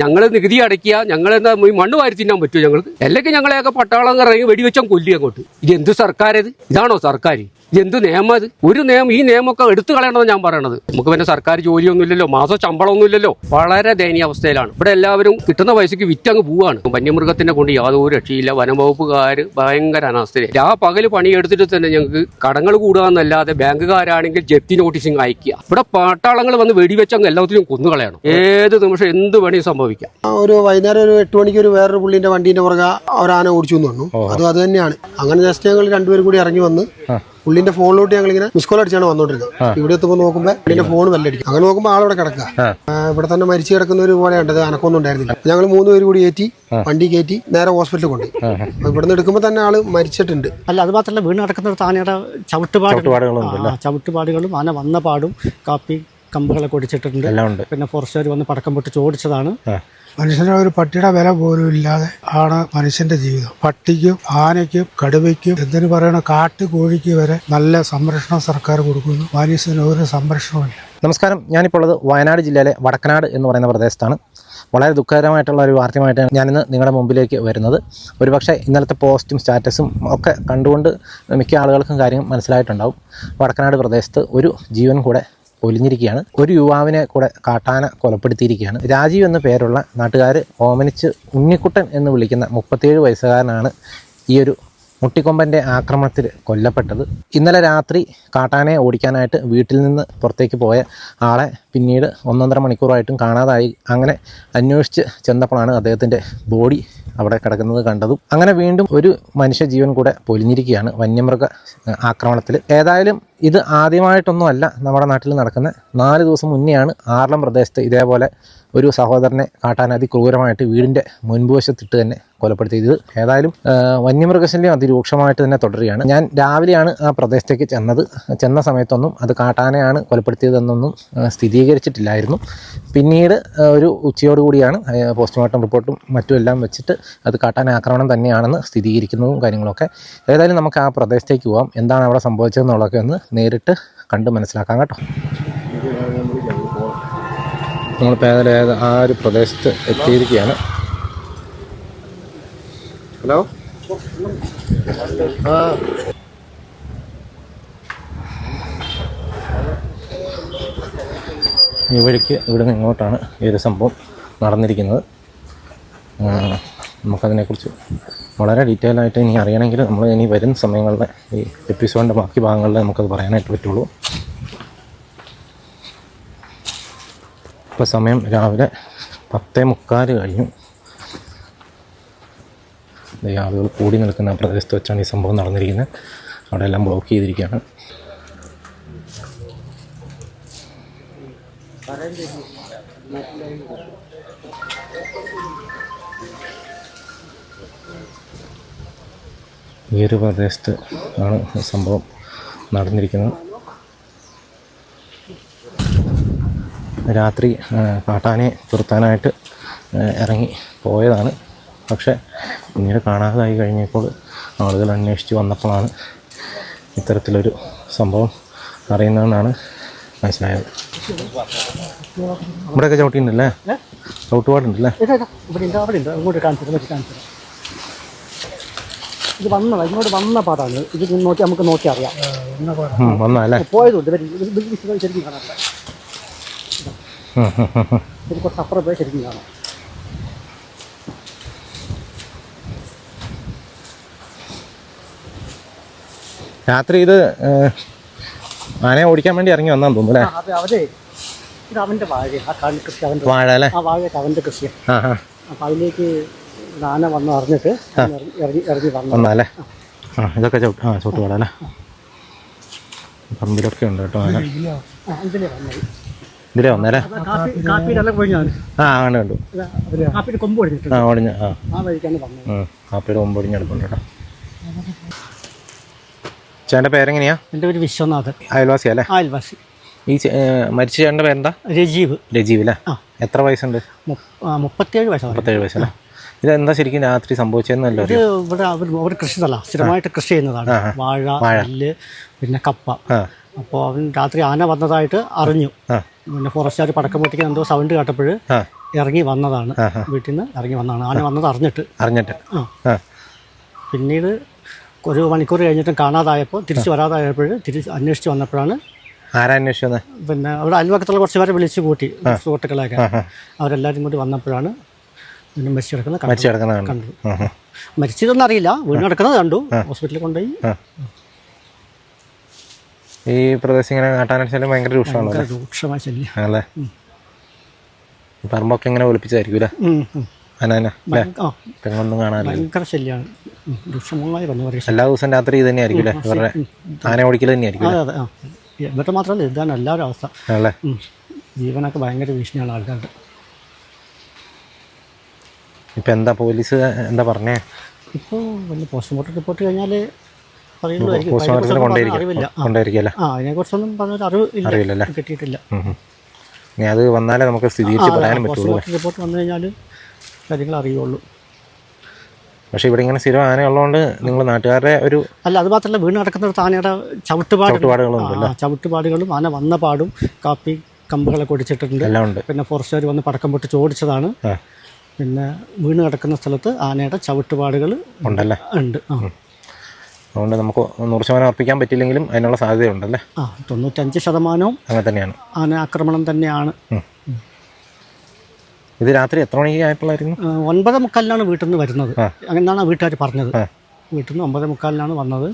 ഞങ്ങൾ നികുതി അടയ്ക്കുക, ഞങ്ങളെന്താ മണ്ണ് വാരി തിന്നാൻ പറ്റുമോ ഞങ്ങൾക്ക്? അല്ലെങ്കിൽ ഞങ്ങളെയൊക്കെ പട്ടാളം ഇറങ്ങി വെടിവെച്ചാൽ കൊല്ലി അങ്ങോട്ട്. ഇത് എന്ത് സർക്കാർ? ഇതാണോ സർക്കാർ? ഇതെന്ത് നിയമം? അത് ഒരു നിയമം, ഈ നിയമമൊക്കെ എടുത്തു കളയണമെന്ന് ഞാൻ പറയണത്. നമുക്ക് പിന്നെ സർക്കാർ ജോലിയൊന്നുമില്ലല്ലോ, മാസം ശമ്പളമൊന്നുമില്ലല്ലോ. വളരെ ദയനീയ അവസ്ഥയിലാണ് ഇവിടെ എല്ലാവരും. കിട്ടുന്ന പൈസക്ക് വിറ്റങ്ങ് പോവാണ്. വന്യമൃഗത്തിനെ കൊണ്ട് യാതൊരു രക്ഷയില്ല. വനംവകുപ്പുകാർ ഭയങ്കര അനാസ്ഥയില്ല. ആ പകല് പണിയെടുത്തിട്ട് തന്നെ ഞങ്ങൾക്ക് കടങ്ങൾ കൂടുകയെന്നല്ലാതെ ബാങ്കുകാരാണെങ്കിൽ ജപ്തി നോട്ടീസിങ് അയക്കുക. ഇവിടെ പട്ടാളങ്ങൾ വന്ന് വെടിവെച്ചങ്ങ് എല്ലാത്തിനും കൊന്നുകളയണം. ഏത് നിമിഷം എന്ത് വേണമെങ്കിലും സംഭവിക്കാം. ഒരു വൈകുന്നേരം ഒരു 8 മണിക്ക് ഒരു വേറൊരു പുള്ളിന്റെ വണ്ടീന്റെ പുറകെ ഒരാന ഓടിച്ചു എന്ന് പറഞ്ഞു. അത് തന്നെയാണ്. അങ്ങനെ ജസ്റ്റ് ഞങ്ങൾ രണ്ടുപേരും കൂടി ഇറങ്ങി വന്ന് പുള്ളിന്റെ ഫോണിലോട്ട് ഞങ്ങൾ ഇങ്ങനെ മിസ് കോൾ അടിച്ചാണ് വന്നോണ്ടിരുന്നത്. ഇവിടെ എത്തുമ്പോൾ നോക്കുമ്പോൾ പുള്ളിന്റെ ഫോൺ വെല്ലടിക്കും. അങ്ങനെ നോക്കുമ്പോൾ ആളവിടെ കിടക്കുക. ഇവിടെ തന്നെ മരിച്ചു കിടക്കുന്ന ഒരു പോലെ കണ്ടത്. അനക്കൊന്നും ഉണ്ടായിരുന്നില്ല. ഞങ്ങൾ 3 പേര് കൂടി കയറ്റി വണ്ടി കയറ്റി നേരെ ഹോസ്പിറ്റലിൽ കൊണ്ടുപോയി. ഇവിടെ നിന്ന് എടുക്കുമ്പോൾ തന്നെ ആള് മരിച്ചിട്ടുണ്ട്. അല്ല, അത് മാത്രമല്ല വീണ് കിടക്കുന്ന ഒരു ആനയുടെ ചവിട്ടുപാടുകളും ആന വന്ന പാടും കാപ്പി കമ്പുകളൊക്കെ ഒടിച്ചിട്ടുണ്ട്. പിന്നെ ഫോറസ്റ്റുകാർ വന്ന് പടക്കം പൊട്ടിച്ച് ഓടിച്ചതാണ്. മനുഷ്യന്റെ ഒരു പട്ടിയുടെ വില പോലും ഇല്ലാതെ ആണ് മനുഷ്യന്റെ ജീവിതം. പട്ടിക്കും ആനയ്ക്കും കടുവയ്ക്കും എന്തിനു പറയണ കാട്ടുകോഴിക്ക് വരെ നല്ല സംരക്ഷണം സർക്കാർ കൊടുക്കുന്നു. മനുഷ്യന് ഒരു സംരക്ഷണമില്ല. നമസ്കാരം, ഞാനിപ്പോൾ ഉള്ളത് വയനാട് ജില്ലയിലെ വടക്കനാട് എന്ന് പറയുന്ന പ്രദേശത്താണ്. വളരെ ദുഃഖകരമായിട്ടുള്ള ഒരു വാർത്തയുമായിട്ടാണ് ഞാനിന്ന് നിങ്ങളുടെ മുമ്പിലേക്ക് വരുന്നത്. ഒരുപക്ഷെ ഇന്നലത്തെ പോസ്റ്റും സ്റ്റാറ്റസും ഒക്കെ കണ്ടുകൊണ്ട് മിക്ക ആളുകൾക്കും കാര്യം മനസ്സിലായിട്ടുണ്ടാവും. വടക്കനാട് പ്രദേശത്ത് ഒരു ജീവൻ കൂടെ ഒലിഞ്ഞിരിക്കുകയാണ്. ഒരു യുവാവിനെ കൂടെ കാട്ടാന കൊലപ്പെടുത്തിയിരിക്കുകയാണ്. രാജീവ് എന്ന പേരുള്ള നാട്ടുകാർ ഓമനിച്ച് ഉണ്ണിക്കുട്ടൻ എന്ന് വിളിക്കുന്ന 37 വയസ്സുകാരനാണ് ഈ ഒരു മുട്ടിക്കൊമ്പൻ്റെ ആക്രമണത്തിൽ കൊല്ലപ്പെട്ടത്. ഇന്നലെ രാത്രി കാട്ടാനയെ ഓടിക്കാനായിട്ട് വീട്ടിൽ നിന്ന് പുറത്തേക്ക് പോയ ആളെ പിന്നീട് 1.5 മണിക്കൂറായിട്ടും കാണാതായി. അങ്ങനെ അന്വേഷിച്ച് ചെന്നപ്പോഴാണ് അദ്ദേഹത്തിൻ്റെ ബോഡി അവിടെ കിടക്കുന്നത് കണ്ടതും. അങ്ങനെ വീണ്ടും ഒരു മനുഷ്യജീവൻ കൂടെ പൊലിഞ്ഞിരിക്കുകയാണ് വന്യമൃഗ ആക്രമണത്തിൽ. ഏതായാലും ഇത് ആദ്യമായിട്ടൊന്നുമല്ല നമ്മുടെ നാട്ടിൽ നടക്കുന്ന. 4 ദിവസം മുന്നെയാണ് ആർളം പ്രദേശത്ത് ഇതേപോലെ ഒരു സഹോദരനെ കാട്ടാന അതിക്രൂരമായിട്ട് വീടിൻ്റെ മുൻപുവശത്തിട്ട് തന്നെ കൊലപ്പെടുത്തിയത്. ഏതായാലും വന്യമൃഗശല്യം അതിരൂക്ഷമായിട്ട് തന്നെ തുടരുകയാണ്. ഞാൻ രാവിലെയാണ് ആ പ്രദേശത്തേക്ക് ചെന്ന സമയത്തൊന്നും അത് കാട്ടാനയാണ് കൊലപ്പെടുത്തിയതെന്നൊന്നും സ്ഥിരീകരിച്ചിട്ടില്ലായിരുന്നു. പിന്നീട് ഒരു ഉച്ചയോടുകൂടിയാണ് പോസ്റ്റ്മോർട്ടം റിപ്പോർട്ടും മറ്റും എല്ലാം വെച്ചിട്ട് അത് കാട്ടാന ആക്രമണം തന്നെയാണെന്ന് സ്ഥിരീകരിക്കുന്നതും കാര്യങ്ങളൊക്കെ. ഏതായാലും നമുക്ക് ആ പ്രദേശത്തേക്ക് പോകാം. എന്താണ് അവിടെ സംഭവിച്ചതെന്നുള്ളതൊക്കെ ഒന്ന് നേരിട്ട് കണ്ട് മനസ്സിലാക്കാം കേട്ടോ. നമ്മളിപ്പോൾ ഏതായാലും ആ ഒരു പ്രദേശത്ത് എത്തിയിരിക്കുകയാണ്. ഹലോ, ഈ വഴിക്ക് ഇവിടെ നിന്ന് ഇങ്ങോട്ടാണ് ഈ ഒരു സംഭവം നടന്നിരിക്കുന്നത്. നമുക്കതിനെക്കുറിച്ച് വളരെ ഡീറ്റെയിൽ ആയിട്ട് ഇനി അറിയണമെങ്കിൽ നമ്മൾ ഇനി വരുന്ന സമയങ്ങളിൽ ഈ എപ്പിസോഡിൻ്റെ ബാക്കി ഭാഗങ്ങളിൽ നമുക്കത് പറയാനായിട്ട് പറ്റുള്ളൂ. ഇപ്പോൾ സമയം രാവിലെ 10:45 കഴിഞ്ഞു. ആളുകൾ കൂടി നിൽക്കുന്ന പ്രദേശത്ത് വെച്ചാണ് ഈ സംഭവം നടന്നിരിക്കുന്നത്. അവിടെ എല്ലാം ബ്ലോക്ക് ചെയ്തിരിക്കുകയാണ്. ഈ ഒരു പ്രദേശത്ത് ആണ് സംഭവം നടന്നിരിക്കുന്നത്. രാത്രി കാട്ടാനയെ തുരത്താനായിട്ട് ഇറങ്ങി പോയതാണ്. പക്ഷേ പിന്നീട് കാണാതായി കഴിഞ്ഞപ്പോൾ ആളുകൾ അന്വേഷിച്ച് വന്നപ്പോഴാണ് ഇത്തരത്തിലൊരു സംഭവം അറിയുന്നതെന്നാണ് മനസ്സിലായത്. ഇവിടെയൊക്കെ ചവിട്ടിയിട്ടുണ്ടല്ലേ? ചവിട്ടുപാടുണ്ടല്ലേ? ഇത് വന്നതാണ്, ഇങ്ങോട്ട് വന്ന പാടാണ്. ഇത് നമുക്ക് നോക്കി അറിയാം. വന്നല്ലേ? പോയതുണ്ട് ശരിക്കും കാണാം. ഇത് കുറച്ചപ്പുറം പോയി ശരിക്കും കാണാം. രാത്രി ഇത് ആനയെ ഓടിക്കാൻ വേണ്ടി ഇറങ്ങി വന്നാന്ന് തോന്നുന്നു അല്ലേ? അതെ, ഇത് അവൻ്റെ വാഴ, ആ കൃഷി അവൻ്റെ വാഴ അല്ലേ? ആ വാഴയൊക്കെ അവൻ്റെ കൃഷിയാണ്. അപ്പം അതിലേക്ക് ആന വന്ന് അറിഞ്ഞിട്ട് ഇറങ്ങി വന്നല്ലേ? ഇതൊക്കെ ചവിട്ടുപാട അല്ലേ? പറമ്പിലൊക്കെ ഉണ്ട് കേട്ടോ ആന. ഇതിലേ വന്നല്ലേ? അങ്ങനെ കണ്ടു. കൊമ്പ് ഒടിഞ്ഞിട്ടുണ്ട്. ഒടിഞ്ഞ ആ വഴിക്കാണ് വന്നത്. കാപ്പിയുടെ കൊമ്പ് ഒടിഞ്ഞെടുക്കുന്നുണ്ട് കേട്ടോ. ചേട്ടൻ്റെ പേരെങ്ങനെയാ? എൻ്റെ പേര് വിശ്വനാഥൻ. അയൽവാസി അല്ലേ? അയൽവാസി. ഈ മരിച്ച ചേട്ടൻ്റെ പേരെന്താ? രജീവ്. രജീവ് അല്ലേ? എത്ര വയസ്സുണ്ട്? 37 വയസ്സാണ്. 37 വയസ്സല്ലേ? ഇതെന്താ ശരിക്കും രാത്രി സംഭവിച്ചതെന്നല്ലോ? ഇത് ഇവിടെ അവർ കൃഷി സ്ഥലമാണ്. സ്ഥിരമായിട്ട് കൃഷി ചെയ്യുന്നതാണ്. വാഴ, നെല്ല്, പിന്നെ കപ്പ. അപ്പോൾ അവൻ രാത്രി ആന വന്നതായിട്ട് അറിഞ്ഞു. പിന്നെ ഫോറസ്റ്റുകാർ പടക്കം പൊട്ടിക്കാൻ എന്തോ സൗണ്ട് കേട്ടപ്പോൾ ഇറങ്ങി വന്നതാണ്, വീട്ടിൽ നിന്ന് ഇറങ്ങി വന്നതാണ്. ആന വന്നത് അറിഞ്ഞിട്ട് പിന്നീട് ഒരു മണിക്കൂർ കഴിഞ്ഞിട്ടും കാണാതായപ്പോൾ തിരിച്ച് വരാതായപ്പോൾ അന്വേഷിച്ച് വന്നപ്പോഴാണ് പിന്നെ അവിടെ അയൽവക്കത്തുള്ള കുറച്ച് പേരെ വിളിച്ച് കൂട്ടി, സുഹൃത്തുക്കളെയൊക്കെ. അവരെല്ലാവരും കൂടി വന്നപ്പോഴാണ് പിന്നെ മരിച്ചു കിടക്കുന്നത് കണ്ടു. മരിച്ചതൊന്നും അറിയില്ല, വീണ് കിടക്കുന്നത് കണ്ടു. ഹോസ്പിറ്റലിൽ കൊണ്ടുപോയി. ഈ പ്രദേശം ഇങ്ങനെ കാട്ടാനശല്യം ഭയങ്കര രൂക്ഷമായ ശല്യം അല്ലേ? പറമ്പൊക്കെ ഇങ്ങനെ ഒളിപ്പിച്ചായിരിക്കും തെങ്ങൊന്നും കാണാനില്ല. ഭയങ്കര ശല്യമാണ്, രൂക്ഷമായി വന്നു പറയും. എല്ലാ ദിവസവും രാത്രി ഇത് തന്നെയായിരിക്കും അല്ലേ ഇവരുടെ ആന ഓടിക്കൽ തന്നെയായിരിക്കും? അതെ അതെ. ഇവരുടെ മാത്രമല്ല, ഇതാണ് എല്ലാവരും അവസ്ഥ. അല്ലേ? ജീവനൊക്കെ ഭയങ്കര ഭീഷണിയാണ് ആൾക്കാരുടെ. ഇപ്പം എന്താ പോലീസ് എന്താ പറഞ്ഞേ? ഇപ്പോൾ വലിയ പോസ്റ്റ്മോർട്ടം റിപ്പോർട്ട് കഴിഞ്ഞാൽ അതിനെക്കുറിച്ചൊന്നും പറഞ്ഞൊരു അറിവില്ല, കിട്ടിയിട്ടില്ല. അത് വന്നാലേ നമുക്ക് സ്ഥിരീകരിച്ച് പറയാനും പറ്റുള്ളൂ. റിപ്പോർട്ട് വന്നു കഴിഞ്ഞാൽ കാര്യങ്ങൾ അറിയുള്ളൂ. പക്ഷെ ഇവിടെ ഇങ്ങനെ സ്ഥിരം ആന ഉള്ളതുകൊണ്ട് നിങ്ങൾ നാട്ടുകാരുടെ ഒരു അല്ല, അത് മാത്രമല്ല, വീണ് നടക്കുന്നിടത്ത് ആനയുടെ ചവിട്ടുപാടുകളും ആന വന്ന പാടും കാപ്പി കമ്പുകളൊക്കെ ഒടിച്ചിട്ടുണ്ട്, എല്ലാം ഉണ്ട്. പിന്നെ ഫോറസ്റ്റുകാർ വന്ന് പടക്കം പൊട്ടിച്ച് ഓടിച്ചതാണ്. പിന്നെ വീണ് കിടക്കുന്ന സ്ഥലത്ത് ആനയുടെ ചവിട്ടുപാടുകൾ ഉണ്ടല്ലേ? ഉണ്ട്. അതുകൊണ്ട് നമുക്ക് 100% ഉറപ്പിക്കാൻ പറ്റില്ലെങ്കിലും അതിനുള്ള സാധ്യതയുണ്ടല്ലേ? 95% അങ്ങനെ തന്നെയാണ്. ആന ആക്രമണം തന്നെയാണ്. ഇത് രാത്രി എത്ര മണിക്ക് ആയപ്പോഴായിരുന്നു? 9:45 വീട്ടിൽ നിന്ന് വരുന്നത്. അങ്ങനെയാണ് വീട്ടുകാർ പറഞ്ഞത്. വീട്ടിൽ നിന്ന് 9:45 വന്നത്.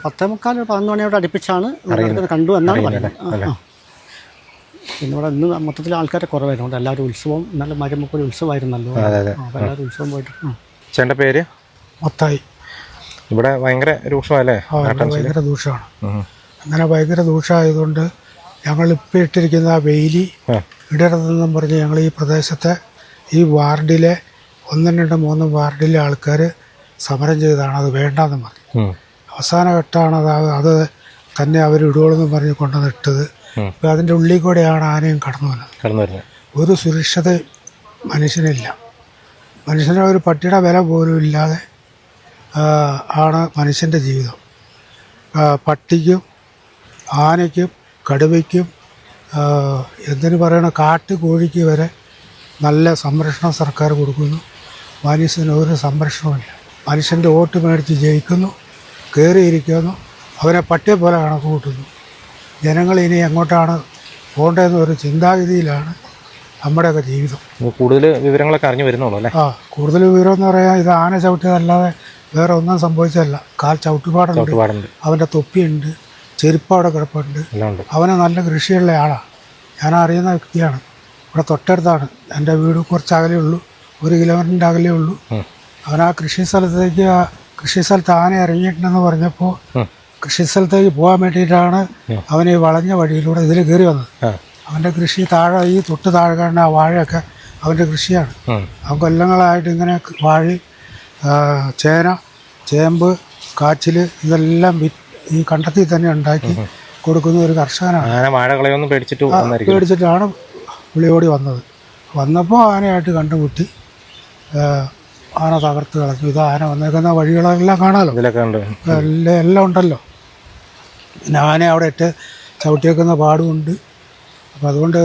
10:45 11 മണിയോട് അടുപ്പിച്ചാണ് കണ്ടു എന്നാണ് പറയുന്നത്. പിന്നെ ഇവിടെ ഇന്ന് മൊത്തത്തിൽ ആൾക്കാരെ കുറവായിരുന്നു. എല്ലാവരും ഉത്സവം, നല്ല മരുമക്കൾ ഉത്സവമായിരുന്നല്ലോ. അപ്പോൾ എല്ലാവരും ഉത്സവം പോയിട്ട്. ചേട്ടൻ്റെ പേര്? മത്തായി. ഇവിടെ ഭയങ്കര രൂക്ഷമല്ലേ? ഭയങ്കര ദൂഷമാണ്. അങ്ങനെ ഭയങ്കര ദൂഷമായതുകൊണ്ട് ഞങ്ങളിപ്പോൾ ഇട്ടിരിക്കുന്ന ആ വെയിലി ഇടരുതെന്നും പറഞ്ഞ് ഞങ്ങൾ ഈ പ്രദേശത്തെ ഈ വാർഡിലെ 1, 2, 3 വാർഡിലെ ആൾക്കാർ സമരം ചെയ്താണ് അത് വേണ്ടെന്ന് പറഞ്ഞു. അവസാന ഘട്ടമാണ് അത് തന്നെ അവർ ഇടുകയെന്ന് പറഞ്ഞ് കൊണ്ടുവന്നിട്ടത്. ഇപ്പം അതിൻ്റെ ഉള്ളിൽ കൂടെയാണ് ആനയും കടന്നു വരുന്നത്. ഒരു സുരക്ഷിത മനുഷ്യനില്ല. മനുഷ്യന് ഒരു പട്ടിയുടെ വില പോലും ഇല്ലാതെ ആണ് മനുഷ്യൻ്റെ ജീവിതം. പട്ടിക്കും ആനയ്ക്കും കടുവയ്ക്കും എന്തിനു പറയണ കാട്ടുകോഴിക്ക് വരെ നല്ല സംരക്ഷണം സർക്കാർ കൊടുക്കുന്നു. മനുഷ്യന് ഒരു സംരക്ഷണമില്ല. മനുഷ്യൻ്റെ വോട്ട് മേടിച്ച് ജയിക്കുന്നു, കയറിയിരിക്കുന്നു, അവനെ പട്ടിയെ പോലെ കണക്ക് കൂട്ടുന്നു. ജനങ്ങൾ ഇനി എങ്ങോട്ടാണ് പോകേണ്ടതെന്നൊരു ചിന്താഗതിയിലാണ് നമ്മുടെയൊക്കെ ജീവിതം. കൂടുതൽ വിവരങ്ങളൊക്കെ അറിഞ്ഞു വരുന്നുള്ളൂ അല്ലേ? കൂടുതൽ വിവരം എന്ന് പറയാൻ ഇത് ആന ചവിട്ടിയതല്ലാതെ വേറെ ഒന്നും സംഭവിച്ചതല്ല. കാൽ ചവിട്ടുപാടുണ്ട്, അവൻ്റെ തൊപ്പിയുണ്ട്, ചെരുപ്പ് അവിടെ കിടപ്പുണ്ട്. അവന് നല്ല കൃഷിയുള്ള ആളാണ്. ഞാൻ അറിയുന്ന വ്യക്തിയാണ്. ഇവിടെ തൊട്ടടുത്താണ് എൻ്റെ വീട്. കുറച്ച് അകലേ ഉള്ളൂ, 1 കിലോമീറ്ററിൻ്റെ അകലേ ഉള്ളൂ. അവൻ ആ കൃഷി സ്ഥലത്ത് ആന ഇറങ്ങിയിട്ടുണ്ടെന്ന് പറഞ്ഞപ്പോൾ കൃഷി സ്ഥലത്തേക്ക് പോകാൻ വേണ്ടിയിട്ടാണ് അവൻ ഈ വളഞ്ഞ വഴിയിലൂടെ ഇതിൽ കയറി വന്നത്. അവൻ്റെ കൃഷി താഴെ, ഈ തൊട്ട് താഴെ കാണുന്ന ആ വാഴയൊക്കെ അവൻ്റെ കൃഷിയാണ്. അവൻ കൊല്ലങ്ങളായിട്ട് ഇങ്ങനെ വാഴ, ചേന, ചേമ്പ്, കാച്ചിൽ ഇതെല്ലാം ഈ കണ്ടത്തിൽ തന്നെ ഉണ്ടാക്കി കൊടുക്കുന്ന ഒരു കർഷകനാണ്. പേടിച്ചിട്ടാണ് പുള്ളിയോടി വന്നത്. വന്നപ്പോൾ ആനയായിട്ട് കണ്ടുമുട്ടി ആന തകർത്ത് കളഞ്ഞു. ഇത് ആന വന്നേക്കുന്ന വഴികളെല്ലാം കാണാമല്ലോ, എല്ലാം ഉണ്ടല്ലോ. പിന്നെ ആന അവിടെ ഇട്ട് ചവിട്ടിയേക്കുന്ന പാടുമുണ്ട്. അപ്പോൾ അതുകൊണ്ട്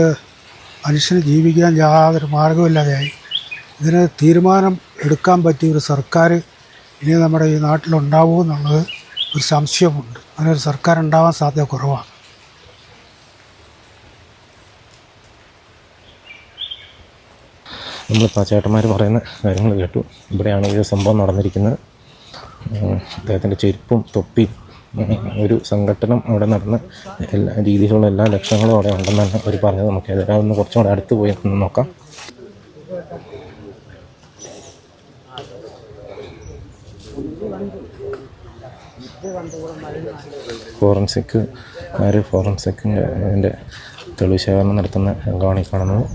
മനുഷ്യന് ജീവിക്കാൻ യാതൊരു മാർഗമില്ലാതെയായി. ഇതിന് തീരുമാനം എടുക്കാൻ പറ്റിയ ഒരു സർക്കാർ ഇനി നമ്മുടെ ഈ നാട്ടിലുണ്ടാവുമോ എന്നുള്ളത് ഒരു സംശയമുണ്ട്. അങ്ങനെ ഒരു സർക്കാർ ഉണ്ടാവാൻ സാധ്യത കുറവാണ്. നമ്മളിപ്പോൾ ചേട്ടന്മാർ പറയുന്ന കാര്യങ്ങൾ കേട്ടു. ഇവിടെയാണ് ഈ സംഭവം നടന്നിരിക്കുന്നത്. അദ്ദേഹത്തിൻ്റെ ചെരുപ്പും തൊപ്പിയും ഒരു സംഘടനം അവിടെ നടന്ന എല്ലാ രീതിയിലുള്ള എല്ലാ ലക്ഷണങ്ങളും അവിടെ ഉണ്ടെന്നാണ് അവർ പറഞ്ഞത്. നമുക്ക് ഏതായാലും കുറച്ചും കൂടെ അടുത്ത് പോയി നോക്കാം. ഫോറൻസിക്കിൻ്റെ അതിൻ്റെ തെളിവ് ശേഖരണം നടത്തുന്ന രംഗമാണ് ഈ കാണുന്നത്.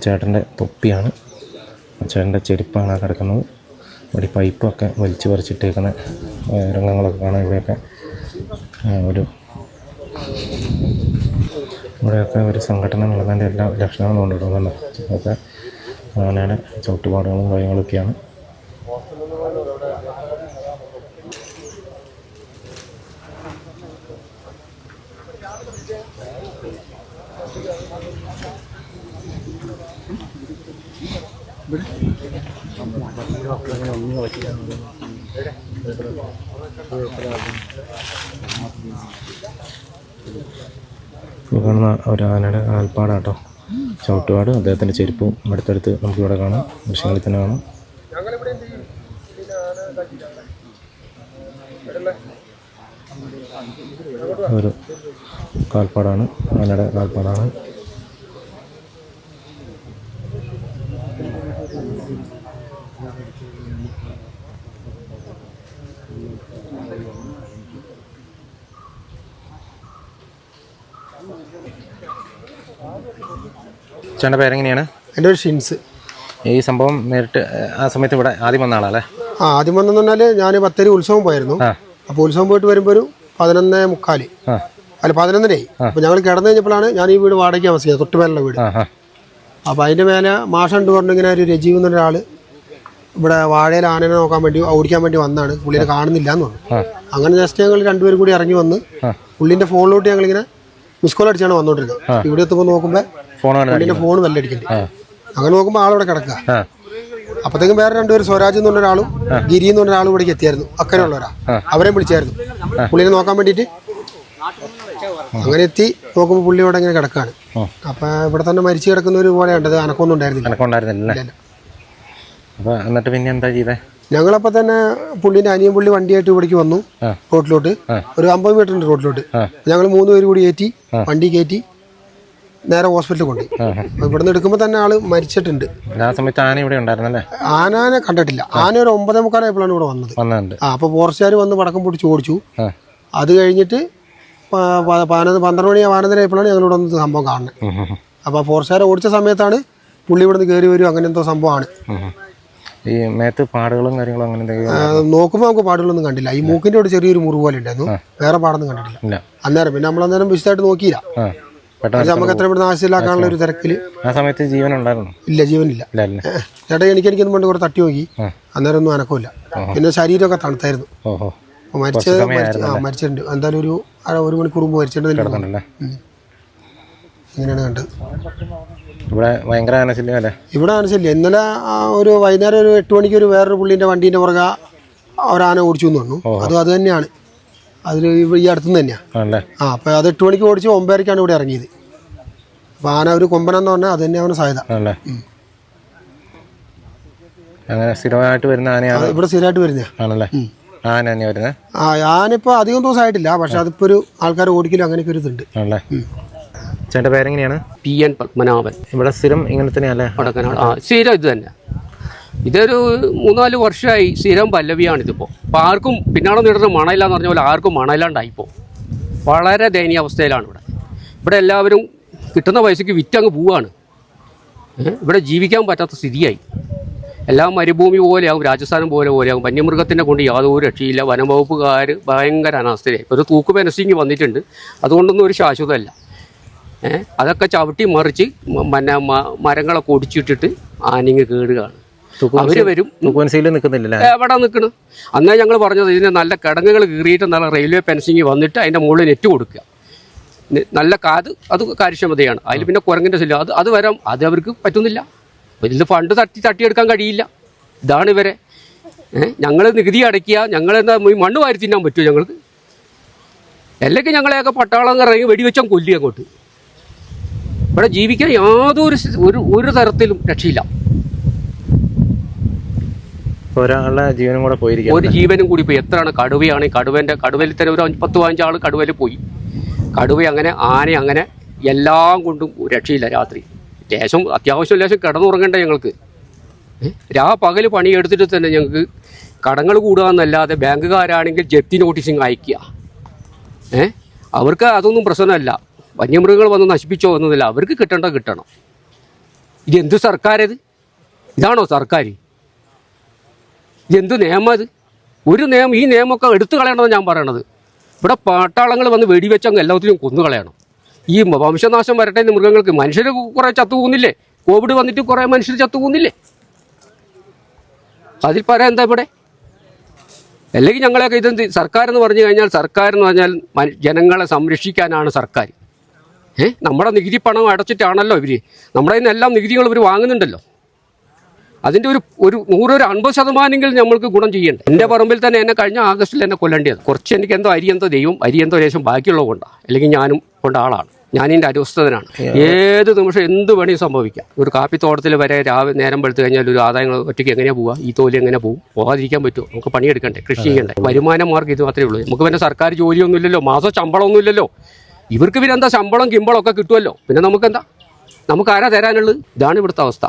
ചേട്ടൻ്റെ തൊപ്പിയാണ്, ചേട്ടൻ്റെ ചെരുപ്പാണ് കിടക്കുന്നത്. ഇവിടെ പൈപ്പൊക്കെ വലിച്ചു പറിച്ചിട്ടേക്കുന്ന രംഗങ്ങളൊക്കെ കാണാം. ഇവിടെയൊക്കെ ഒരു സംഘടന നടന്നതിൻ്റെ എല്ലാ ലക്ഷണങ്ങളും കൊണ്ടിടുന്നുണ്ട്. അതൊക്കെ ആനയുടെ ചവിട്ടുപാടുകളും കാര്യങ്ങളൊക്കെയാണ്. ഈ കാണുന്ന ഒരു ആനയുടെ കാൽപ്പാടാട്ടോ, ചവിട്ടുപാട്. അദ്ദേഹത്തിൻ്റെ ചെരുപ്പും അടുത്തടുത്ത് നമുക്കിവിടെ കാണാം, ദൃശ്യങ്ങളിൽ തന്നെ കാണാം. ഒരു കാൽപ്പാടാണ്, ആനയുടെ കാൽപ്പാടാണ്. ചേട്ടൻ്റെ പേരെങ്ങനെയാണ്? എൻ്റെ ഒരു ഷിൻസ്. ഈ സംഭവം നേരിട്ട് ആ സമയത്ത് ഇവിടെ ആദ്യം വന്ന ആളല്ലേ? ആദ്യം വന്നെന്ന് പറഞ്ഞാൽ ഞാൻ ബത്തേരി ഉത്സവം പോയിരുന്നു. അപ്പോൾ ഉത്സവം പോയിട്ട് വരുമ്പോൾ ഒരു 11:45 അല്ല 11:30 അപ്പോൾ ഞങ്ങൾ കിടന്നു കഴിഞ്ഞപ്പോഴാണ് ഞാൻ ഈ വീട് വാടകയ്ക്ക് താമസിക്കുന്നത്, തൊട്ടുമേലുള്ള വീട്. അപ്പോൾ അതിൻ്റെ മേലെ മാഷണ്ട് പറഞ്ഞു ഇങ്ങനെ ഒരു രജീവ് എന്നൊരാൾ ഇവിടെ വാഴയിൽ ആനനെ നോക്കാൻ വേണ്ടി ഓടിക്കാൻ വേണ്ടി വന്നാണ്, പുള്ളിനെ കാണുന്നില്ല എന്ന് പറഞ്ഞു. അങ്ങനെ ജസ്റ്റ് ഞങ്ങൾ രണ്ടുപേരും കൂടി ഇറങ്ങി വന്ന് പുള്ളിൻ്റെ ഫോണിലോട്ട് ഞങ്ങളിങ്ങനെ മിസ് കോൾ അടിച്ചാണ് വന്നോണ്ടിരുന്നത്. ഇവിടെ എത്തുമ്പോൾ നോക്കുമ്പോൾ പുള്ളിൻ്റെ ഫോൺ വെല്ലടിക്കുന്നുണ്ട്. അങ്ങനെ നോക്കുമ്പോൾ ആളവിടെ കിടക്കുക. അപ്പത്തേക്കും വേറെ രണ്ടുപേർ സ്വരാജ് എന്ന് പറഞ്ഞൊരാളും ഗിരി എന്ന് പറഞ്ഞൊരാളും ഇവിടേക്ക് എത്തിയായിരുന്നു, അക്കരെയുള്ളവരാ. അവരെയും വിളിച്ചായിരുന്നു പുള്ളിനെ നോക്കാൻ വേണ്ടിയിട്ട്. അങ്ങനെ എത്തി നോക്കുമ്പോൾ പുള്ളി ഇവിടെ ഇങ്ങനെ കിടക്കാണ്. അപ്പൊ ഇവിടെ തന്നെ മരിച്ചു കിടക്കുന്ന ഒരു പോലെ ഉണ്ടത്, അനക്കൊന്നും ഉണ്ടായിരുന്നില്ല. എന്നിട്ട് പിന്നെ എന്താ ചെയ്തേ? ഞങ്ങളപ്പോ തന്നെ പുള്ളിന്റെ അനിയൻ പുള്ളി വണ്ടിയായിട്ട് ഇവിടേക്ക് വന്നു, റോഡിലോട്ട് ഒരു 50 മീറ്റർ ഉണ്ട് റോഡിലോട്ട്. ഞങ്ങൾ 3 പേര് കൂടി കയറ്റി വണ്ടി കയറ്റി നേരെ ഹോസ്പിറ്റലിൽ കൊണ്ടുപോയി. ഇവിടുന്ന് എടുക്കുമ്പോൾ തന്നെ ആള് മരിച്ചിട്ടുണ്ട്. ആ സമയത്ത് ആന ഇവിടെ ഉണ്ടായിരുന്നല്ലേ? ആനനെ കണ്ടിട്ടില്ല. ആന ഒരു 9:45 ഇവിടെ വന്നത്. അപ്പൊ ഫോറസ്റ്റുകാർ വന്ന് പടക്കം പൊട്ടിച്ച് ഓടിച്ചു. അത് കഴിഞ്ഞിട്ട് 12 മണി 12:30 ഞങ്ങൾ ഇവിടെ വന്ന് സംഭവം കാണുന്നത്. അപ്പൊ ഫോറസ്റ്റുകാരെ ഓടിച്ച സമയത്താണ് പുള്ളി ഇവിടെ നിന്ന് കയറി വരും, അങ്ങനെ എന്തോ സംഭവമാണ്. ഈ മേത്ത് പാടുകളും കാര്യങ്ങളും അങ്ങനെ നോക്കുമ്പോൾ നമുക്ക് പാടുകളൊന്നും കണ്ടില്ല. ഈ മൂക്കിന്റെ ഒരു ചെറിയൊരു മുറിവ് പോലെ ഉണ്ടായിരുന്നു, വേറെ പാടൊന്നും കണ്ടിട്ടില്ല അന്നേരം. പിന്നെ നമ്മളന്നേരം വിശദമായിട്ട് നോക്കിയില്ല, നമുക്ക് എത്ര പെട്ടെന്ന് ആശയിലാക്കാനുള്ള ഒരു തിരക്കില്. ആ സമയത്ത് ജീവൻ ഉണ്ടായിരുന്നു? ഇല്ല, ജീവനില്ല. ചേട്ടാ എനിക്കൊന്നും വേണ്ടി കുറെ തട്ടി നോക്കി, അന്നേരം ഒന്നും അനക്കമില്ല. പിന്നെ ശരീരമൊക്കെ തണുത്തായിരുന്നു. മരിച്ചിട്ടുണ്ട് എന്തായാലും ഒരു 1 മണിക്കൂർ മുമ്പ് മരിച്ചിട്ടുണ്ട്. ഇങ്ങനെയാണ് കണ്ടത്. ഇവിടെ ഭയങ്കര ആനശല്യം അല്ലേ? ഇവിടെ ആനശല്യം. ഇന്നലെ ഒരു വൈകുന്നേരം ഒരു 8 മണിക്ക് ഒരു വേറൊരു പുള്ളിന്റെ വണ്ടീന്റെ പുറകെ ഒരാന ഓടിച്ചു എന്ന് പറഞ്ഞു. അത് തന്നെയാണ്, അതിൽ ഈ അടുത്തുനിന്ന് തന്നെയാണ്. അപ്പൊ അത് 8 മണിക്ക് ഓടിച്ച് 9:30 ഇവിടെ ഇറങ്ങിയത്. അപ്പൊ ആന ഒരു കൊമ്പനെന്ന് പറഞ്ഞാൽ അത് തന്നെയാണ് സാധ്യത. അങ്ങനെ സ്ഥിരമായിട്ട് വരുന്ന ആനയാണ് ഇവിടെ സ്ഥിരമായിട്ട് വരുന്നതാണല്ലേ? ആന ഇപ്പൊ അധികം ദിവസമായിട്ടില്ല, പക്ഷെ അതിപ്പോ ഒരു ആൾക്കാർ ഓടിക്കലും അങ്ങനെയൊക്കെ ഒരു ഇതുണ്ട്. ചേട്ടൻ്റെ പേരെങ്ങനെയാണ്? PN പത്മനാഭൻ. ഇവിടെ സ്ഥിരം ഇങ്ങനെ തന്നെയല്ലേ? വടക്കനാട്. സ്ഥിരം ഇത് തന്നെ. ഇതൊരു 3-4 വർഷമായി സ്ഥിരം പല്ലവിയാണിതിപ്പോൾ. അപ്പോൾ ആർക്കും പിന്നാളം നീടുന്ന മണയില്ല എന്ന് പറഞ്ഞ പോലെ ആർക്കും മണയില്ലാണ്ടായിപ്പോൾ. വളരെ ദയനീയ അവസ്ഥയിലാണ് ഇവിടെ എല്ലാവരും കിട്ടുന്ന പൈസയ്ക്ക് വിറ്റങ്ങ് പോവുകയാണ്. ഇവിടെ ജീവിക്കാൻ പറ്റാത്ത സ്ഥിതിയായി. എല്ലാം മരുഭൂമി പോലെയാകും, രാജസ്ഥാനം പോലെയാകും. വന്യമൃഗത്തിനെ കൊണ്ട് യാതൊരു രക്ഷയില്ല. വനംവകുപ്പുകാർ ഭയങ്കര അനാസ്ഥയായി. ഇപ്പോൾ ഒരു തൂക്ക് ഫെൻസിങ് വന്നിട്ടുണ്ട്, അതുകൊണ്ടൊന്നും ഒരു ശാശ്വതമല്ല. അതൊക്കെ ചവിട്ടി മറിച്ച് മരങ്ങളൊക്കെ ഒടിച്ചിട്ടിട്ട് ആനിങ് കേടുകയാണ്. അവര് വരും, എവിടെ നിൽക്കണം? അന്നേ ഞങ്ങൾ പറഞ്ഞത് ഇതിന് നല്ല കിടങ്ങുകൾ കീറിയിട്ട് നല്ല റെയിൽവേ ഫെൻസിങ് വന്നിട്ട് അതിൻ്റെ മുകളിൽ നെറ്റ് കൊടുക്കുക. നല്ല അത് കാര്യക്ഷമതയാണ്. അതിൽ പിന്നെ കുരങ്ങിൻ്റെ ശല്യം അത് വരാം, അത് അവർക്ക് പറ്റുന്നില്ല. ഇതിൽ ഫണ്ട് തട്ടിയെടുക്കാൻ കഴിയില്ല. ഇതാണ് ഇവരെ. ഞങ്ങൾ നികുതി അടയ്ക്കുക, ഞങ്ങളെന്താ മണ്ണ് വാരി തിന്നാൻ പറ്റുമോ ഞങ്ങൾക്ക്? അല്ലെങ്കിൽ ഞങ്ങളെയൊക്കെ പട്ടാളം ഇറങ്ങി വെടിവെച്ചാൽ കൊല്ലി അങ്ങോട്ട്. ഇവിടെ ജീവിക്കാൻ യാതൊരു തരത്തിലും രക്ഷയില്ല. ഒരാളുടെ ജീവനും കൂടെ പോയിരിക്കും. ഒരു ജീവനും കൂടി പോയി. എത്രയാണ് കടുവയാണ്? കടുവയിൽ തന്നെ ഒരു 10-15 ആൾ കടുവയിൽ പോയി. കടുവ അങ്ങനെ, ആന അങ്ങനെ, എല്ലാം കൊണ്ടും രക്ഷയില്ല. രാത്രി അത്യാവശ്യം ലേശം കിടന്നുറങ്ങണ്ടേ ഞങ്ങൾക്ക്? പകല് പണിയെടുത്തിട്ട് തന്നെ ഞങ്ങൾക്ക് കടങ്ങൾ കൂടുക എന്നല്ലാതെ ബാങ്കുകാരാണെങ്കിൽ ജപ്തി നോട്ടീസിങ് അയക്കുക. അവർക്ക് അതൊന്നും പ്രശ്നമല്ല. വന്യമൃഗങ്ങൾ വന്ന് നശിപ്പിച്ചോ എന്നതില്ല, അവർക്ക് കിട്ടണം. ഇതെന്ത് സർക്കാരത്? ഇതാണോ സർക്കാർ? ഇതെന്ത് നിയമം അത്? ഈ നിയമമൊക്കെ എടുത്തു കളയണമെന്ന് ഞാൻ പറയണത്. ഇവിടെ പട്ടാളങ്ങൾ വന്ന് വെടിവെച്ചങ്ങ് എല്ലാത്തിനും കൊന്നുകളയണം. ഈ വംശനാശം വരട്ടെ എന്ന് മൃഗങ്ങൾക്ക്. മനുഷ്യർ കുറേ ചത്തുപോകുന്നില്ലേ? കോവിഡ് വന്നിട്ട് കുറേ മനുഷ്യർ ചത്തുപോകുന്നില്ലേ? അതിൽ പറയാൻ എന്താ ഇവിടെ? അല്ലെങ്കിൽ ഞങ്ങളെയൊക്കെ ഇതെന്ത് സർക്കാരെന്ന് പറഞ്ഞു കഴിഞ്ഞാൽ, സർക്കാരെന്ന് പറഞ്ഞാൽ ജനങ്ങളെ സംരക്ഷിക്കാനാണ് സർക്കാർ. നമ്മുടെ നികുതി പണം അടച്ചിട്ടാണല്ലോ ഇവർ നമ്മുടെ കയ്യിൽ നിന്ന് എല്ലാം നികുതികൾ ഇവർ വാങ്ങുന്നുണ്ടല്ലോ. അതിൻ്റെ ഒരു 150% നമ്മൾക്ക് ഗുണം ചെയ്യണ്ടേ. എൻ്റെ പറമ്പിൽ തന്നെ എന്നെ കഴിഞ്ഞ ആഗസ്റ്റിൽ എന്നെ കൊല്ലേണ്ടത്. കുറച്ച് എനിക്ക് എന്തോ അരിയെന്തോ ലേശം ബാക്കിയുള്ളത് കൊണ്ടാണ്, അല്ലെങ്കിൽ ഞാനും കൊണ്ട ആളാണ്. ഞാനിതിൻ്റെ അസ്വസ്ഥതനാണ്. ഏത് നിമിഷം എന്ത് വേണമെങ്കിൽ സംഭവിക്കാം. ഒരു കാപ്പിത്തോട്ടത്തിൽ വരെ രാവിലെ നേരം വെളുത്ത് കഴിഞ്ഞാൽ ഒരു ആദായങ്ങൾ ഒറ്റയ്ക്ക് എങ്ങനെയാണ് പോവുക? ഈ തോലി എങ്ങനെ പോകും? പോകാതിരിക്കാൻ പറ്റുമോ? നമുക്ക് പണിയെടുക്കണ്ടേ, കൃഷി ചെയ്യണ്ടേ. വരുമാന മാർഗ്ഗം ഇത് മാത്രമേ ഉള്ളൂ. നമുക്ക് പിന്നെ സർക്കാർ ജോലിയൊന്നുമില്ലല്ലോ, മാസം ശമ്പളമൊന്നുമില്ലല്ലോ. ഇവർക്ക് പിന്നെ എന്താ ശമ്പളം കിമ്പളം ഒക്കെ കിട്ടുമല്ലോ. പിന്നെ നമുക്കെന്താ, നമുക്ക് ആരാ തരാനുള്ളത്? ഇതാണ് ഇവിടുത്തെ അവസ്ഥ.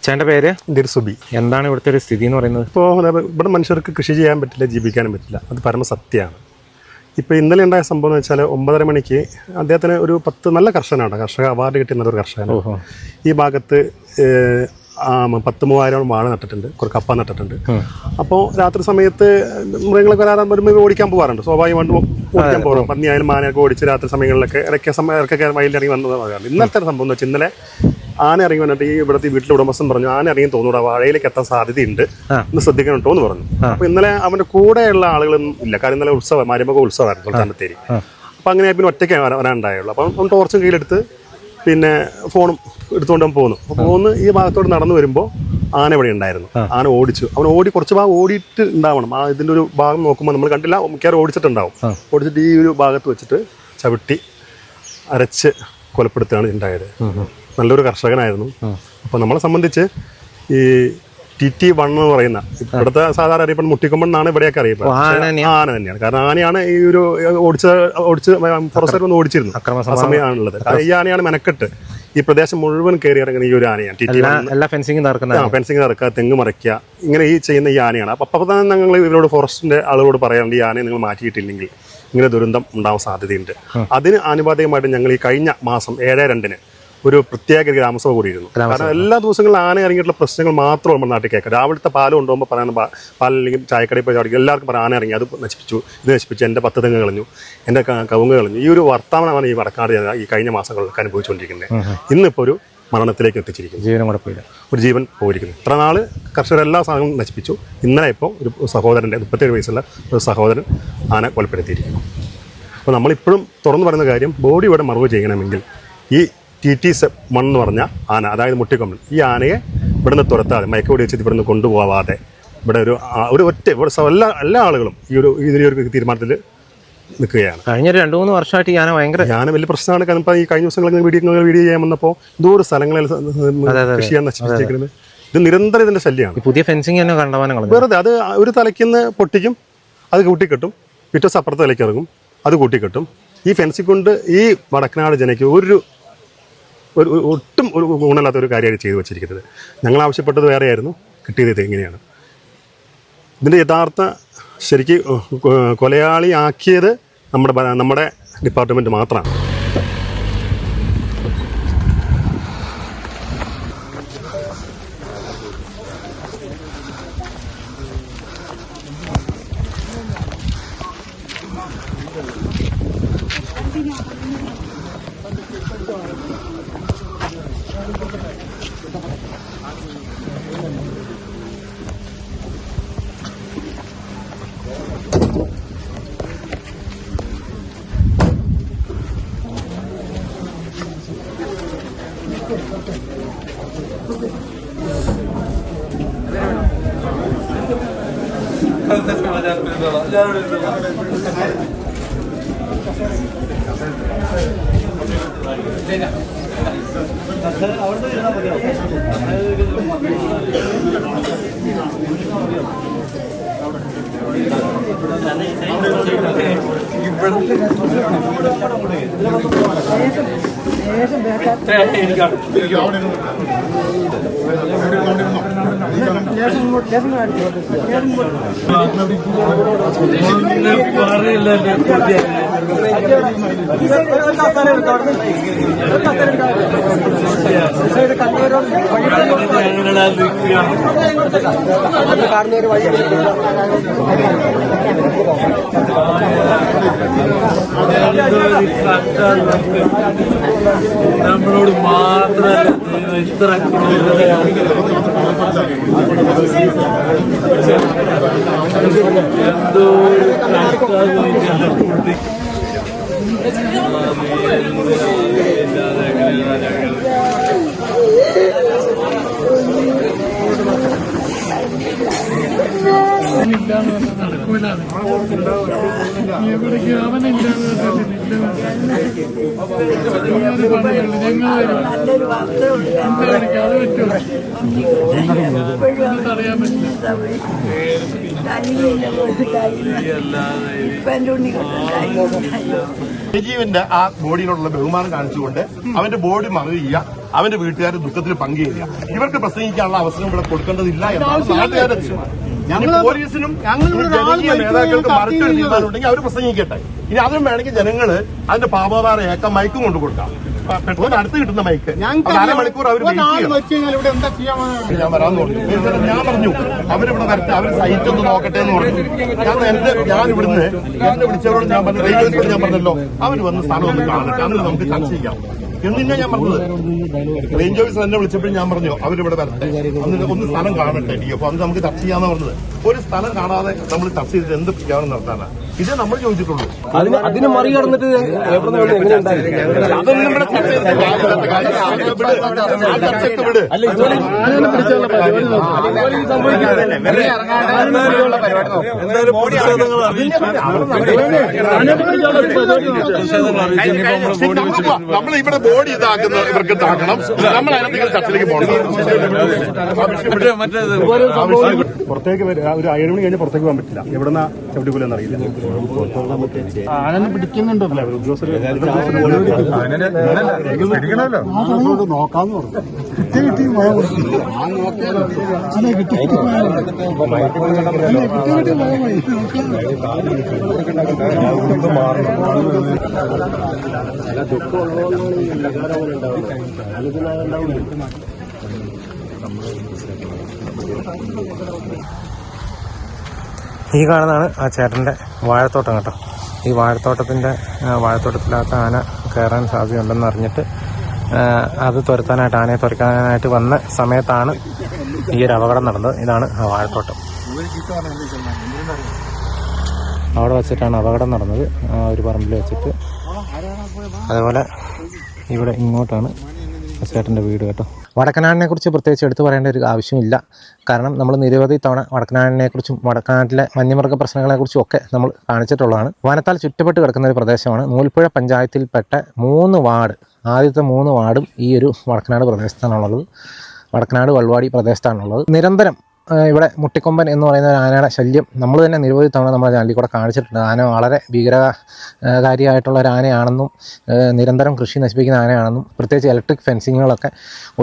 ചേട്ടൻ്റെ പേര്? ദിർസുബി. എന്താണ് ഇവിടുത്തെ ഒരു സ്ഥിതി എന്ന് പറയുന്നത്? ഇപ്പോൾ ഇവിടെ മനുഷ്യർക്ക് കൃഷി ചെയ്യാൻ പറ്റില്ല, ജീവിക്കാനും പറ്റില്ല. അത് പരമസത്യമാണ്. ഇപ്പോൾ ഇന്നലെ ഉണ്ടായ സംഭവം എന്ന് വെച്ചാൽ 9:30 മണിക്ക് അദ്ദേഹത്തിന് ഒരു 10 നല്ല കർഷകനാണ്, കർഷക അവാർഡ് കിട്ടിയ നല്ലൊരു കർഷകനാണ്. ഈ ഭാഗത്ത് 10,000 വാഴ നട്ടിട്ടുണ്ട്, കുറേ കപ്പ നട്ടിട്ടുണ്ട്. അപ്പോൾ രാത്രി സമയത്ത് മൃഗങ്ങളൊക്കെ വരാൻ വരുമ്പോൾ ഓടിക്കാൻ പോകാറുണ്ട്, സ്വാഭാവികമായിട്ടും ഓടിക്കാൻ പോകാറുണ്ട്. പന്നിയായാലും മാനയൊക്കെ ഓടിച്ച് രാത്രി സമയങ്ങളിലൊക്കെ ഇടയ്ക്കൊക്കെ വയലിറങ്ങി വന്നതാണ്. ഇന്നത്തെ സംഭവം എന്ന് വെച്ചാൽ ഇന്നലെ ആന ഇറങ്ങി വന്നിട്ട് ഈ ഇവിടുത്തെ വീട്ടിലെ ഉടമസ്ഥൻ പറഞ്ഞു ആന ഇറങ്ങി തോന്നൂടാ, വാഴയിലേക്ക് എത്താൻ സാധ്യതയുണ്ട്, ഒന്ന് ശ്രദ്ധിക്കണം കേട്ടോ എന്ന് പറഞ്ഞു. അപ്പൊ ഇന്നലെ അവന്റെ കൂടെയുള്ള ആളുകളൊന്നും ഇല്ല, കാരണം ഇന്നലെ ഉത്സവം, മാരിമുഖ ഉത്സവമായിരുന്നു സുൽത്താനത്തേരി. അപ്പൊ അങ്ങനെ പിന്നെ ഒറ്റയ്ക്ക് വരാനുണ്ടായുള്ളൂ. അപ്പം ടോർച്ചും കയ്യിലെടുത്ത് പിന്നെ ഫോണും എടുത്തുകൊണ്ട് പോകുന്നു. അപ്പോൾ പോകുന്നു ഈ ഭാഗത്തോട് നടന്നു വരുമ്പോൾ ആന ഇവിടെ ഉണ്ടായിരുന്നു. ആന ഓടിച്ചു. അവൻ കുറച്ച് ഭാഗം ഓടിയിട്ട് ഉണ്ടാവണം. ഇതിന്റെ ഒരു ഭാഗം നോക്കുമ്പോൾ നമ്മൾ കണ്ടില്ല, മിക്കവാറും ഓടിച്ചിട്ടുണ്ടാവും. ഓടിച്ചിട്ട് ഈ ഒരു ഭാഗത്ത് വെച്ചിട്ട് ചവിട്ടി അരച്ച് കൊലപ്പെടുത്തുകയാണ് ഉണ്ടായത്. നല്ലൊരു കർഷകനായിരുന്നു. അപ്പോൾ നമ്മളെ സംബന്ധിച്ച് ഈ TT1 എന്ന് പറയുന്ന ഇവിടുത്തെ സാധാരണ അറിയപ്പെടുന്ന മുട്ടിക്കൊമ്പൻ എന്നാണ് ഇവിടെയൊക്കെ അറിയപ്പെടുന്നത്. ആന തന്നെയാണ്. കാരണം ആനയാണ് ഈ ഒരു ഓടിച്ച് ഫോറസ്റ്റ് ഒന്ന് ഓടിച്ചിരുന്നു ആ സമയമാണുള്ളത്. ഈ ആനയാണ് മെനക്കെട്ട് ഈ പ്രദേശം മുഴുവൻ കയറി ഇറങ്ങുന്ന ഈ ഒരു ആനയാണ്. ഫെൻസിങ് നടക്കുക, തെങ്ങ് മറിക്കുക, ഇങ്ങനെ ഈ ചെയ്യുന്ന ഈ ആനയാണ്. അപ്പോൾ തന്നെ ഞങ്ങൾ ഇവരോട് ഫോറസ്റ്റിന്റെ ആളുകളോട് പറയാറുണ്ട്, ഈ ആനയെ നിങ്ങൾ മാറ്റിയിട്ടില്ലെങ്കിൽ ഇങ്ങനെ ദുരന്തം ഉണ്ടാവാൻ സാധ്യതയുണ്ട്. അതിന് ആനുപാതികമായിട്ട് ഞങ്ങൾ ഈ കഴിഞ്ഞ മാസം 7/2 ഒരു പ്രത്യേക ഗ്രാമസഭ കൂടിയിരുന്നു. കാരണം എല്ലാ ദിവസങ്ങളിലും ആന ഇറങ്ങിയിട്ടുള്ള പ്രശ്നങ്ങൾ മാത്രം നമ്മൾ നാട്ടിൽ കേൾക്കാം. രാവിലത്തെ പാല് കൊണ്ടുപോകുമ്പോൾ പറയുന്ന പാലല്ലെങ്കിൽ ചായക്കടയിൽ പോയി ചാടിക്കും, എല്ലാവർക്കും പറയാം ആന ഇറങ്ങി, അത് നശിപ്പിച്ചു, ഇത് നശിപ്പിച്ചു, എൻ്റെ 10 തെങ്ങ് കളഞ്ഞു, എൻ്റെ കവുങ്ങ് കളഞ്ഞു. ഈ ഒരു വർത്തമാനമാണ് ഈ വടക്കാട് ഈ കഴിഞ്ഞ മാസങ്ങളിലൊക്കെ അനുഭവിച്ചുകൊണ്ടിരിക്കുന്നത്. ഇന്നിപ്പോൾ ഒരു മരണത്തിലേക്ക് എത്തിച്ചിരിക്കുന്നു, ഒരു ജീവൻ പോയിരിക്കുന്നു. ഇത്ര നാൾ കർഷകരെല്ലാ സാധനവും നശിപ്പിച്ചു. ഇന്നലെ ഇപ്പോൾ ഒരു സഹോദരൻ്റെ 37 വയസ്സുള്ള ഒരു സഹോദരൻ ആന കൊലപ്പെടുത്തിയിരിക്കുന്നു. അപ്പോൾ നമ്മളിപ്പോഴും തുറന്നു പറയുന്ന കാര്യം, ബോഡി ഇവിടെ മറവ് ചെയ്യണമെങ്കിൽ ഈ TT1 എന്ന് പറഞ്ഞ ആന, അതായത് മുട്ടിക്കൊമ്പൻ, ഈ ആനയെ ഇവിടുന്ന് തുരത്താതെ, മയക്കുപൊടി വെച്ചിട്ട് ഇവിടുന്ന് കൊണ്ടുപോവാതെ ഇവിടെ ഒരു ഒറ്റ എല്ലാ ആളുകളും ഇതിനൊരു തീരുമാനത്തിൽ നിൽക്കുകയാണ്. കഴിഞ്ഞ 2-3 വർഷമായിട്ട് ഈ ആന വലിയ പ്രശ്നമാണ്. കാരണം ഇപ്പോൾ ഈ കഴിഞ്ഞ ദിവസങ്ങളിൽ വീഡിയോ ചെയ്യാൻ വന്നപ്പോൾ ദൂര സ്ഥലങ്ങളിൽ കൃഷിയാണ് നശിപ്പിച്ചിരിക്കുന്നത്. ഇത് നിരന്തരം ഇതിന്റെ ശല്യമാണ്. പുതിയ ഫെൻസിങ് തന്നെ കണ്ടവാനം വെറുതെ അത് ഒരു തലയ്ക്കുന്ന് പൊട്ടിക്കും, അത് കൂട്ടിക്കെട്ടും, പിറ്റേ അപ്പുറത്തെ തലയ്ക്ക് ഇറങ്ങും, അത് കൂട്ടിക്കെട്ടും. ഈ ഫെൻസിങ് കൊണ്ട് ഈ വടക്കനാട് ജനയ്ക്ക് ഒട്ടും ഒരു ഗുണമില്ലാത്ത ഒരു കാര്യമാണ് ചെയ്തു വെച്ചിരിക്കുന്നത്. ഞങ്ങൾ ആവശ്യപ്പെട്ടത് വേറെയായിരുന്നു, കിട്ടിയത് ഇങ്ങനെയാണ്. ഇതിൻ്റെ യഥാർത്ഥ ശരിക്ക് കൊലയാളിയാക്കിയത് നമ്മുടെ ഡിപ്പാർട്ട്മെൻറ്റ് മാത്രമാണ്. ില്ല നമ്മളോട് മാത്രമല്ല ഇത്ര എന്തോ എവിടേക്ക് അവനില്ലാതെ അറിയാൻ പറ്റില്ല. ജീവന്റെ ആ ബോഡിയിലുള്ള ബഹുമാനം കാണിച്ചുകൊണ്ട് അവന്റെ ബോഡി മറവ് ചെയ്യുക, അവന്റെ വീട്ടുകാരുടെ ദുഃഖത്തിൽ പങ്കുചേരുക. ഇവർക്ക് പ്രസംഗിക്കാനുള്ള അവസരം ഇവിടെ കൊടുക്കേണ്ടതില്ല എന്നാണ് നാട്ടുകാരുടെ തീരുമാനം. പോലീസിനും ജനകീയ നേതാക്കൾക്ക് മറിച്ചൊരു തീരുമാനമുണ്ടെങ്കിൽ അവർ പ്രസംഗിക്കട്ടെ. ഇനി അതും വേണമെങ്കിൽ ജനങ്ങള് അതിന്റെ പാപഭാര ഏക്കം മയക്കും കൊണ്ട് കൊടുക്കാം. പെട്രോൾ അടുത്ത് കിട്ടുന്ന മൈക്ക് അരമണിക്കൂർ അവർ ഞാൻ വരാമെന്ന് പറഞ്ഞു. ഞാൻ പറഞ്ഞു അവരിവിടെ വരട്ടെ, അവർ സൈറ്റ് ഒന്ന് നോക്കട്ടെ എന്ന് പറഞ്ഞു. ഞാൻ ഇവിടുന്ന് എന്നെ വിളിച്ചവരോട് ഞാൻ പറഞ്ഞു, റെയിൽവേസിനോട് ഞാൻ പറഞ്ഞല്ലോ അവർ വന്ന് സ്ഥലം ഒന്ന് കാണട്ടെ, അതിൽ നമുക്ക് ചർച്ച ചെയ്യാം എന്നില്ല ഞാൻ പറഞ്ഞത്. റേഞ്ച് ഓഫീസർ എന്നെ വിളിച്ചപ്പോഴും ഞാൻ പറഞ്ഞു അവരിവിടെ വരട്ടെ, ഒന്ന് സ്ഥലം കാണട്ടെ DF, അത് നമുക്ക് ചർച്ച ചെയ്യാന്ന് പറഞ്ഞത്. ഒരു സ്ഥലം കാണാതെ നമ്മൾ ചർച്ച ചെയ്തിട്ട് എന്ത് പ്രഖ്യാപനം നടത്താനാണ്? ഇതേ നമ്മൾ ചോദിച്ചിട്ടുള്ളൂ. അതിന് മറികടന്നിട്ട് അതൊന്നും ഇവിടെ ചർച്ച നമ്മൾ ഇവിടെ ബോഡി ഇതാക്കുന്ന ഇവർക്ക് ഇതാക്കണം, നമ്മൾ അതിനകത്തേക്ക് ചർച്ചയിലേക്ക് പോകണം. പുറത്തേക്ക് ഒരു 7 മണി കഴിഞ്ഞ് പുറത്തേക്ക് പോകാൻ പറ്റില്ല. എവിടെന്നാ ചവിട്ടിക്കൂലെന്ന് അറിയില്ല. ആനനെ പിടിക്കുന്നുണ്ടോ? നോക്കാന്ന് പറഞ്ഞു. കിട്ടി മഴ കൊടുക്കും. ഈ കാണുന്നതാണ് ആ ചേട്ടൻ്റെ വാഴത്തോട്ടം കേട്ടോ. ഈ വാഴത്തോട്ടത്തിനകത്ത് ആന കയറാൻ സാധ്യതയുണ്ടെന്ന് അറിഞ്ഞിട്ട് അത് തുരത്താനായിട്ട്, ആനയെ തുരക്കാനായിട്ട് വന്ന സമയത്താണ് ഈ ഒരു അപകടം നടന്നത്. ഇതാണ് ആ വാഴത്തോട്ടം. അവിടെ വെച്ചിട്ടാണ് അപകടം നടന്നത്, ആ ഒരു പറമ്പിൽ വെച്ചിട്ട്. അതേപോലെ ഇവിടെ ഇങ്ങോട്ടാണ് ചേട്ടൻ്റെ വീട് കേട്ടോ. വടക്കനാടിനെ കുറിച്ച് പ്രത്യേകിച്ച് എടുത്തു പറയേണ്ട ഒരു ആവശ്യമില്ല. കാരണം നമ്മൾ നിരവധി തവണ വടക്കനാടിനെക്കുറിച്ചും വടക്കനാട്ടിലെ വന്യമൃഗ പ്രശ്നങ്ങളെക്കുറിച്ചും ഒക്കെ നമ്മൾ കാണിച്ചിട്ടുള്ളതാണ്. വനത്താൽ ചുറ്റപ്പെട്ട് കിടക്കുന്ന ഒരു പ്രദേശമാണ്. നൂൽപ്പുഴ പഞ്ചായത്തിൽപ്പെട്ട 3 വാർഡ്, ആദ്യത്തെ 3 വാർഡും ഈ ഒരു വടക്കനാട് പ്രദേശത്താണുള്ളത്. വടക്കനാട് വൾവാടി പ്രദേശത്താണുള്ളത്. നിരന്തരം ഇവിടെ മുട്ടിക്കൊമ്പൻ എന്ന് പറയുന്ന ഒരു ആനയുടെ ശല്യം നമ്മൾ തന്നെ നിരവധി തവണ നമ്മുടെ ചാനലിൽ കൂടെ കാണിച്ചിട്ടുണ്ട്. ആന വളരെ ഭീകരകാരിയായിട്ടുള്ള ഒരു ആനയാണെന്നും നിരന്തരം കൃഷി നശിപ്പിക്കുന്ന ആനയാണെന്നും പ്രത്യേകിച്ച് ഇലക്ട്രിക് ഫെൻസിങ്ങുകളൊക്കെ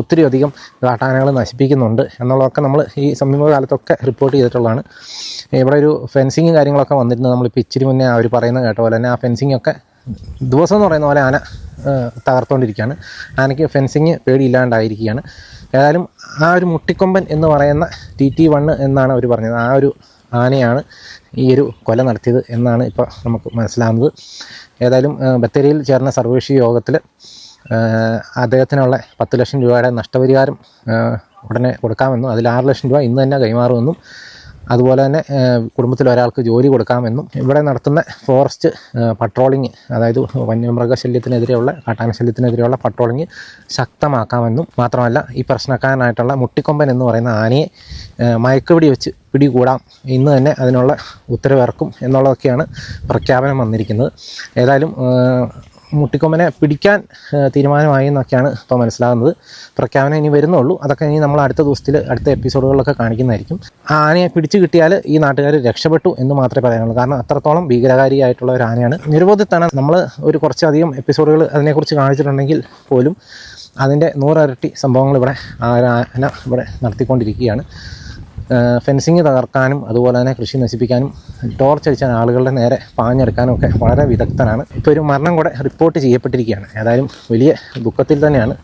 ഒത്തിരി അധികം കാട്ടാനകൾ നശിപ്പിക്കുന്നുണ്ട് എന്നുള്ളതൊക്കെ നമ്മൾ ഈ സമീപകാലത്തൊക്കെ റിപ്പോർട്ട് ചെയ്തിട്ടുള്ളതാണ്. ഇവിടെ ഒരു ഫെൻസിങ് കാര്യങ്ങളൊക്കെ വന്നിരുന്നത് നമ്മളിപ്പോൾ ഇച്ചിരി മുന്നേ അവർ പറയുന്നത് കേട്ട പോലെ തന്നെ ആ ഫെൻസിങ്ങൊക്കെ ദിവസം എന്ന് പറയുന്ന പോലെ ആന തകർത്തുകൊണ്ടിരിക്കുകയാണ്. ആനയ്ക്ക് ഫെൻസിങ് പേടിയില്ലാണ്ടായിരിക്കുകയാണ്. ഏതായാലും ആ ഒരു മുട്ടിക്കൊമ്പൻ എന്ന് പറയുന്ന TT1 എന്നാണ് അവർ പറഞ്ഞത്. ആ ഒരു ആനയാണ് ഈ ഒരു കൊല നടത്തിയത് എന്നാണ് ഇപ്പോൾ നമുക്ക് മനസ്സിലാകുന്നത്. ഏതായാലും ബത്തേരിയിൽ ചേർന്ന സർവകക്ഷി യോഗത്തിൽ അദ്ദേഹത്തിനുള്ള 10 ലക്ഷം രൂപയുടെ നഷ്ടപരിഹാരം ഉടനെ കൊടുക്കാമെന്നും അതിൽ 6 ലക്ഷം രൂപ ഇന്ന് തന്നെ കൈമാറുമെന്നും അതുപോലെ തന്നെ കുടുംബത്തിൽ ഒരാൾക്ക് ജോലി കൊടുക്കാമെന്നും ഇവിടെ നടത്തുന്ന ഫോറസ്റ്റ് പട്രോളിങ്, അതായത് വന്യമൃഗശല്യത്തിനെതിരെയുള്ള കാട്ടാനശല്യത്തിനെതിരെയുള്ള പട്രോളിങ് ശക്തമാക്കാമെന്നും മാത്രമല്ല ഈ പ്രശ്നക്കാരനായിട്ടുള്ള മുട്ടിക്കൊമ്പൻ എന്ന് പറയുന്ന ആനയെ മയക്കുപിടി വെച്ച് പിടികൂടാം, ഇന്ന് തന്നെ അതിനുള്ള ഉത്തരവിറക്കും എന്നുള്ളതൊക്കെയാണ് പ്രഖ്യാപനം വന്നിരിക്കുന്നത്. ഏതായാലും മുട്ടിക്കൊമ്പനെ പിടിക്കാൻ തീരുമാനമായി എന്നൊക്കെയാണ് ഇപ്പോൾ മനസ്സിലാകുന്നത്. പ്രഖ്യാപനം ഇനി വരുന്നുള്ളൂ. അതൊക്കെ ഇനി നമ്മൾ അടുത്ത ദിവസത്തിൽ അടുത്ത എപ്പിസോഡുകളിലൊക്കെ കാണിക്കുന്നതായിരിക്കും. ആനയെ പിടിച്ചു കിട്ടിയാൽ ഈ നാട്ടുകാർ രക്ഷപ്പെട്ടു എന്ന് മാത്രമേ പറയാനുള്ളൂ. കാരണം അത്രത്തോളം ഭീകരകാരിയായിട്ടുള്ള ഒരു ആനയാണ്. നിരവധി തവണ നമ്മൾ ഒരു കുറച്ചധികം എപ്പിസോഡുകൾ അതിനെക്കുറിച്ച് കാണിച്ചിട്ടുണ്ടെങ്കിൽ പോലും അതിൻ്റെ 100 ഇരട്ടി സംഭവങ്ങൾ ഇവിടെ ആന ഇവിടെ നടത്തിക്കൊണ്ടിരിക്കുകയാണ്. ഫെൻസിങ് തകർക്കാനും അതുപോലെ തന്നെ കൃഷി നശിപ്പിക്കാനും ടോർച്ച് അടിച്ച ആളുകളുടെ നേരെ പാഞ്ഞെടുക്കാനും ഒക്കെ വളരെ വിദഗ്ധനാണ്. ഇപ്പോൾ ഒരു മരണം കൂടെ റിപ്പോർട്ട് ചെയ്യപ്പെട്ടിരിക്കുകയാണ്. ഏതായാലും വലിയ ദുഃഖത്തിൽ തന്നെയാണ്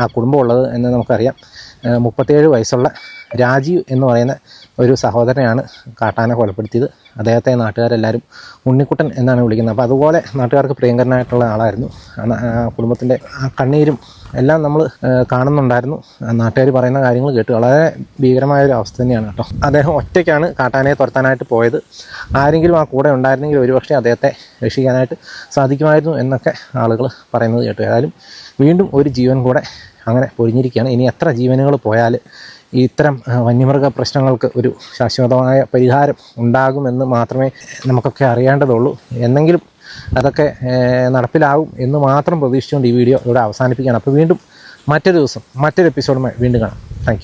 ആ കുടുംബം ഉള്ളത് എന്ന് നമുക്കറിയാം. 37 വയസ്സുള്ള രാജീവ് എന്ന് പറയുന്ന ഒരു സഹോദരനെയാണ് കാട്ടാന കൊലപ്പെടുത്തിയത്. അദ്ദേഹത്തെ നാട്ടുകാരെല്ലാവരും ഉണ്ണിക്കുട്ടൻ എന്നാണ് വിളിക്കുന്നത്. അപ്പോൾ അതുപോലെ നാട്ടുകാർക്ക് പ്രിയങ്കരനായിട്ടുള്ള ആളായിരുന്നു. കുടുംബത്തിൻ്റെ കണ്ണീരും എല്ലാം നമ്മൾ കാണുന്നുണ്ടായിരുന്നു. നാട്ടുകാർ പറയുന്ന കാര്യങ്ങൾ കേട്ട് വളരെ ഭീകരമായൊരു അവസ്ഥ തന്നെയാണ് കേട്ടോ. അദ്ദേഹം ഒറ്റയ്ക്കാണ് കാട്ടാനയെ തുരത്താനായിട്ട് പോയത്. ആരെങ്കിലും ആ കൂടെ ഉണ്ടായിരുന്നെങ്കിൽ ഒരുപക്ഷെ അദ്ദേഹത്തെ രക്ഷിക്കാനായിട്ട് സാധിക്കുമായിരുന്നു എന്നൊക്കെ ആളുകൾ പറയുന്നത് കേട്ടു. ഏതായാലും വീണ്ടും ഒരു ജീവൻ കൂടെ അങ്ങനെ പൊരിഞ്ഞിരിക്കുകയാണ്. ഇനി എത്ര ജീവനുകൾ പോയാൽ ഇത്തരം വന്യമൃഗ പ്രശ്നങ്ങൾക്ക് ഒരു ശാശ്വതമായ പരിഹാരം ഉണ്ടാകുമെന്ന് മാത്രമേ നമുക്കൊക്കെ അറിയേണ്ടതുള്ളൂ. എന്നെങ്കിലും അതൊക്കെ നടപ്പിലാകും എന്ന് മാത്രം പ്രതീക്ഷിച്ചുകൊണ്ട് ഈ വീഡിയോ ഇവിടെ അവസാനിപ്പിക്കുകയാണ്. അപ്പോൾ വീണ്ടും മറ്റൊരു ദിവസം മറ്റൊരു എപ്പിസോഡുമായി വീണ്ടും കാണാം. Thank you.